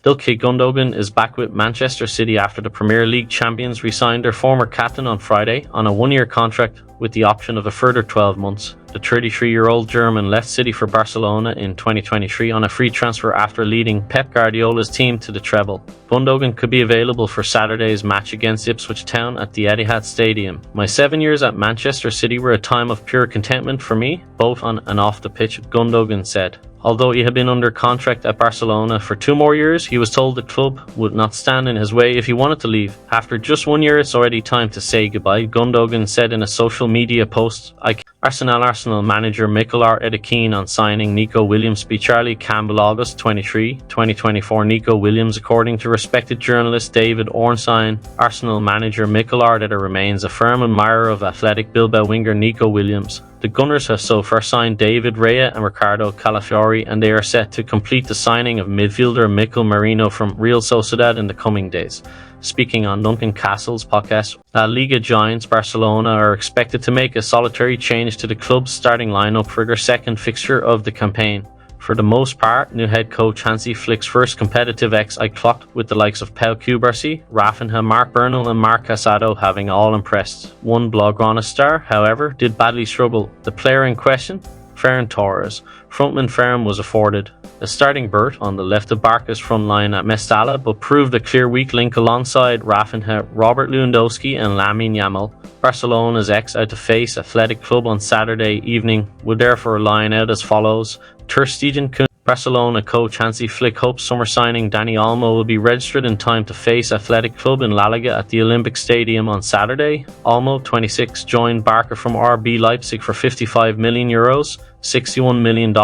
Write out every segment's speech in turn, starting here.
Ilkay Gundogan is back with Manchester City after the Premier League champions re-signed their former captain on Friday on a one-year contract with the option of a further 12 months. The 33-year-old German left City for Barcelona in 2023 on a free transfer after leading Pep Guardiola's team to the treble. Gundogan could be available for Saturday's match against Ipswich Town at the Etihad Stadium. "My 7 years at Manchester City were a time of pure contentment for me, both on and off the pitch," Gundogan said. Although he had been under contract at Barcelona for 2 more years, he was told the club would not stand in his way if he wanted to leave. "After just 1 year, it's already time to say goodbye," Gundogan said in a social media post. Arsenal manager Mikel Arteta keen on signing Nico Williams be Charlie Campbell August 23, 2024. Nico Williams, according to respected journalist David Ornstein, Arsenal manager Mikel Arteta remains a firm admirer of Athletic Bilbao winger Nico Williams. The Gunners have so far signed David Raya and Ricardo Calafiori, and they are set to complete the signing of midfielder Mikel Marino from Real Sociedad in the coming days. Speaking on Duncan Castle's podcast, La Liga giants Barcelona are expected to make a solitary change to the club's starting lineup for their second fixture of the campaign. For the most part, new head coach Hansi Flick's first competitive XI clocked with the likes of Pau Cubarsí, Rafinha, Marc Bernal and Marc Casado having all impressed. One Blaugrana star, however, did badly struggle. The player in question, Ferran Torres. Frontman Ferran was afforded a starting berth on the left of Barca's front line at Mestalla, but proved a clear weak link alongside Rafinha, Robert Lewandowski and Lamine Yamal. Barcelona's ex-out to face Athletic Club on Saturday evening would therefore line out as follows. Ter Stegen. Barcelona coach Hansi Flick hopes summer signing Danny Almo will be registered in time to face Athletic Club in La Liga at the Olympic Stadium on Saturday. Almo, 26, joined Barca from RB Leipzig for €55 million, $61 million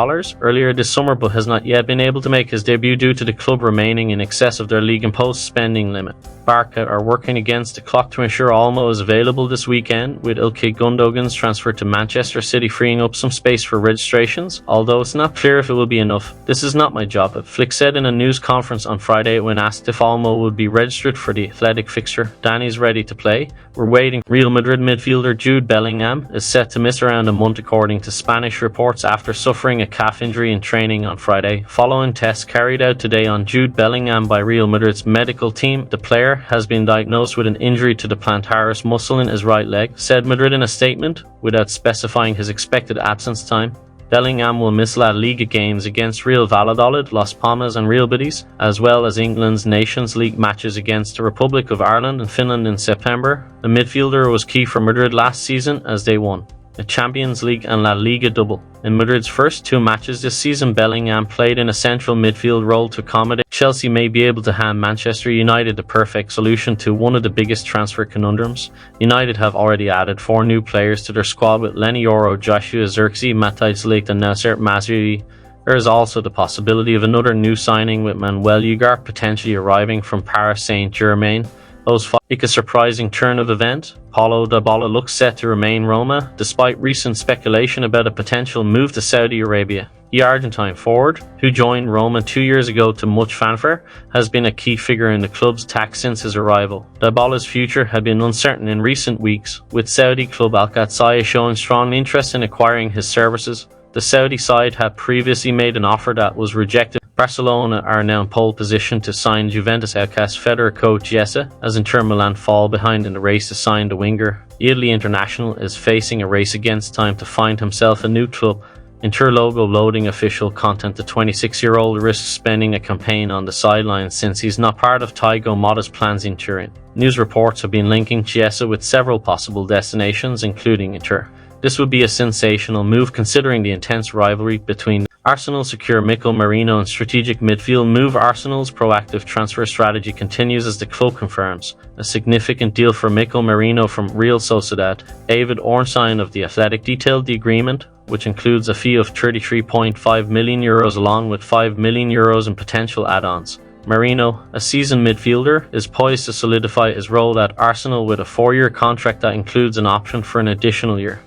earlier this summer, but has not yet been able to make his debut due to the club remaining in excess of their league imposed spending limit. Barca are working against the clock to ensure Almo is available this weekend, with Ilkay Gundogan's transfer to Manchester City freeing up some space for registrations, although it's not clear if it will be enough. "This is not my job," Flick said in a news conference on Friday when asked if Almo would be registered for the Athletic fixture. "Danny's ready to play. We're waiting." Real Madrid midfielder Jude Bellingham is set to miss around a month according to Spanish reports after suffering a calf injury in training on Friday. Following tests carried out today on Jude Bellingham by Real Madrid's medical team, the player has been diagnosed with an injury to the plantaris muscle in his right leg, said Madrid in a statement, without specifying his expected absence time. Bellingham will miss La Liga games against Real Valladolid, Las Palmas and Real Betis, as well as England's Nations League matches against the Republic of Ireland and Finland in September. The midfielder was key for Madrid last season as they won a Champions League and La Liga double. In Madrid's first 2 matches this season, Bellingham played in a central midfield role to accommodate. Chelsea may be able to hand Manchester United the perfect solution to one of the biggest transfer conundrums. United have already added 4 new players to their squad with Lenny Yoro, Joshua Zirkzee, Matthijs Ligt and Nasser Mazraoui. There is also the possibility of another new signing with Manuel Ugar potentially arriving from Paris Saint-Germain. A surprising turn of event. Paulo Dybala looks set to remain Roma, despite recent speculation about a potential move to Saudi Arabia. The Argentine forward, who joined Roma 2 years ago to much fanfare, has been a key figure in the club's attack since his arrival. Dybala's future had been uncertain in recent weeks, with Saudi club Al Qatasaiyah showing strong interest in acquiring his services. The Saudi side had previously made an offer that was rejected. Barcelona are now in pole position to sign Juventus outcast Federico Chiesa, as Inter Milan fall behind in the race to sign the winger. The Italy international is facing a race against time to find himself a new club. Inter logo loading official content. The 26-year-old risks spending a campaign on the sidelines since he's not part of Thiago Motta's plans in Turin. News reports have been linking Chiesa with several possible destinations, including Inter. This would be a sensational move considering the intense rivalry between Arsenal. Secure Mikel Marino and strategic midfield move. Arsenal's proactive transfer strategy continues as the club confirms a significant deal for Mikel Marino from Real Sociedad. David Ornstein of The Athletic detailed the agreement, which includes a fee of €33.5 million along with €5 million in potential add-ons. Marino, a seasoned midfielder, is poised to solidify his role at Arsenal with a 4-year contract that includes an option for an additional year.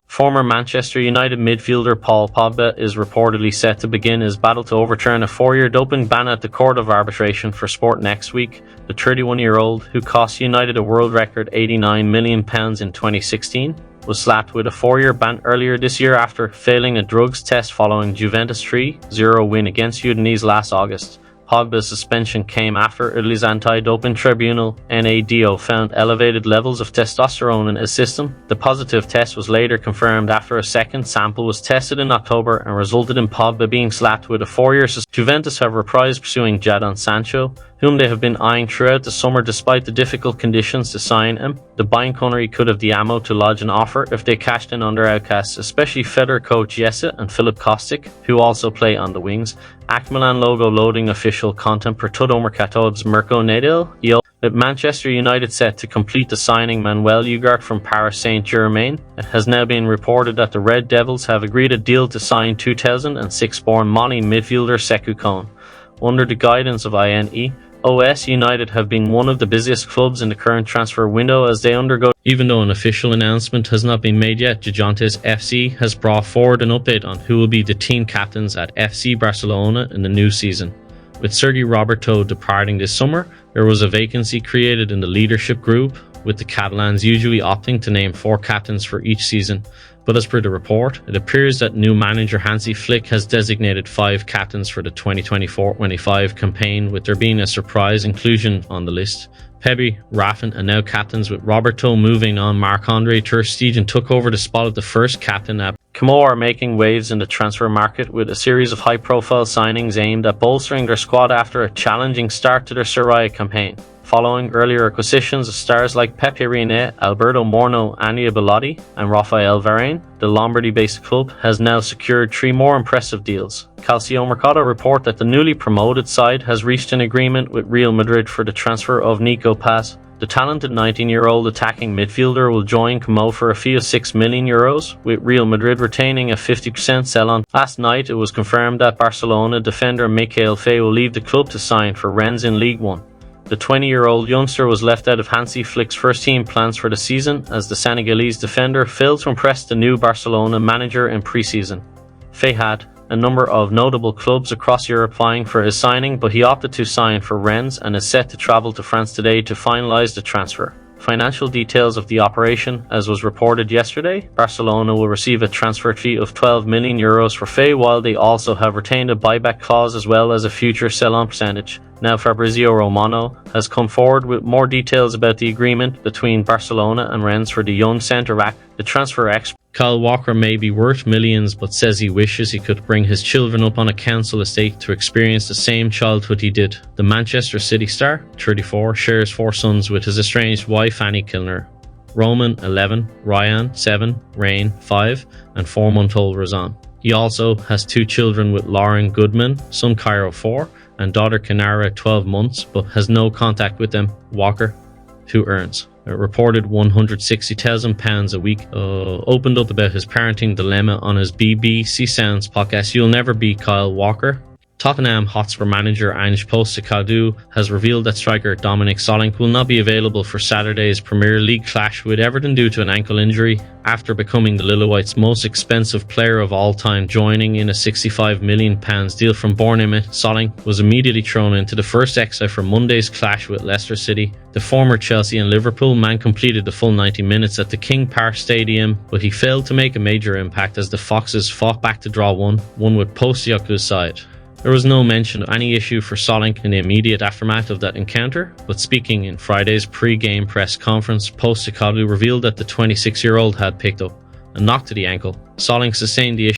Former Manchester United midfielder Paul Pogba is reportedly set to begin his battle to overturn a 4-year doping ban at the Court of Arbitration for Sport next week. The 31-year-old, who cost United a world record £89 million in 2016, was slapped with a 4-year ban earlier this year after failing a drugs test following Juventus' 3-0 win against Udinese last August. Pogba's suspension came after Italy's anti-doping tribunal NADO found elevated levels of testosterone in his system. The positive test was later confirmed after a second sample was tested in October and resulted in Pogba being slapped with a 4-year suspension. Juventus have reprised pursuing Jadon Sancho, whom they have been eyeing throughout the summer despite the difficult conditions to sign him. The Bianconeri could have the ammo to lodge an offer if they cashed in on their outcasts, especially Federico Chiesa and Filip Kostic, who also play on the wings. AC Milan logo loading official content per tutto mercato's Mirko Nadal. With Manchester United set to complete the signing Manuel Ugar from Paris Saint-Germain, it has now been reported that the Red Devils have agreed a deal to sign 2006-born Mali midfielder Sekou Kone. Under the guidance of INE.OS, United have been one of the busiest clubs in the current transfer window as they undergo. Even though an official announcement has not been made yet, Gigantes FC has brought forward an update on who will be the team captains at FC Barcelona in the new season. With Sergi Roberto departing this summer, there was a vacancy created in the leadership group, with the Catalans usually opting to name 4 captains for each season. But as per the report, it appears that new manager Hansi Flick has designated 5 captains for the 2024-25 campaign, with there being a surprise inclusion on the list. Pepe, Raffin, and now captains, with Roberto moving on. Marc-Andre ter Stegen took over the spot of the first captain at Como are making waves in the transfer market with a series of high-profile signings aimed at bolstering their squad after a challenging start to their Serie A campaign. Following earlier acquisitions of stars like Pepe Reina, Alberto Moreno, Ania Bellotti, and Rafael Varane, the Lombardy-based club has now secured 3 more impressive deals. Calcio Mercato report that the newly promoted side has reached an agreement with Real Madrid for the transfer of Nico Paz. The talented 19-year-old attacking midfielder will join Como for a fee of €6 million, with Real Madrid retaining a 50% sell-on. Last night, it was confirmed that Barcelona defender Michael Fay will leave the club to sign for Rennes in League One. The 20-year-old youngster was left out of Hansi Flick's first-team plans for the season as the Senegalese defender failed to impress the new Barcelona manager in pre-season. Fay had a number of notable clubs across Europe vying for his signing, but he opted to sign for Rennes and is set to travel to France today to finalise the transfer. Financial details of the operation: as was reported yesterday, Barcelona will receive a transfer fee of €12 million for Fay, while they also have retained a buyback clause as well as a future sell-on percentage. Now Fabrizio Romano has come forward with more details about the agreement between Barcelona and Rennes for the young centre-back. The transfer expert Kyle Walker may be worth millions, but says he wishes he could bring his children up on a council estate to experience the same childhood he did. The Manchester City star, 34, shares 4 sons with his estranged wife Annie Kilner. Roman, 11, Ryan, 7, Rain, 5, and 4-month-old Razan. He also has 2 children with Lauren Goodman, son Cairo, 4, and daughter Kanara, 12 months, but has no contact with them. Walker, who earns a reported £160,000 a week, opened up about his parenting dilemma on his BBC Sounds podcast, You'll Never Be Kyle Walker. Tottenham Hotspur manager Ange Postecoglou has revealed that striker Dominic Solanke will not be available for Saturday's Premier League clash with Everton due to an ankle injury. After becoming the Lilywhites' most expensive player of all time, joining in a £65 million deal from Bournemouth, Solanke was immediately thrown into the first exile for Monday's clash with Leicester City. The former Chelsea and Liverpool man completed the full 90 minutes at the King Park Stadium, but he failed to make a major impact as the Foxes fought back to draw 1-1 with Postecoglou's side. There was no mention of any issue for Solanke in the immediate aftermath of that encounter, but speaking in Friday's pre-game press conference, Postecoglou revealed that the 26-year-old had picked up a knock to the ankle. Solanke sustained the issue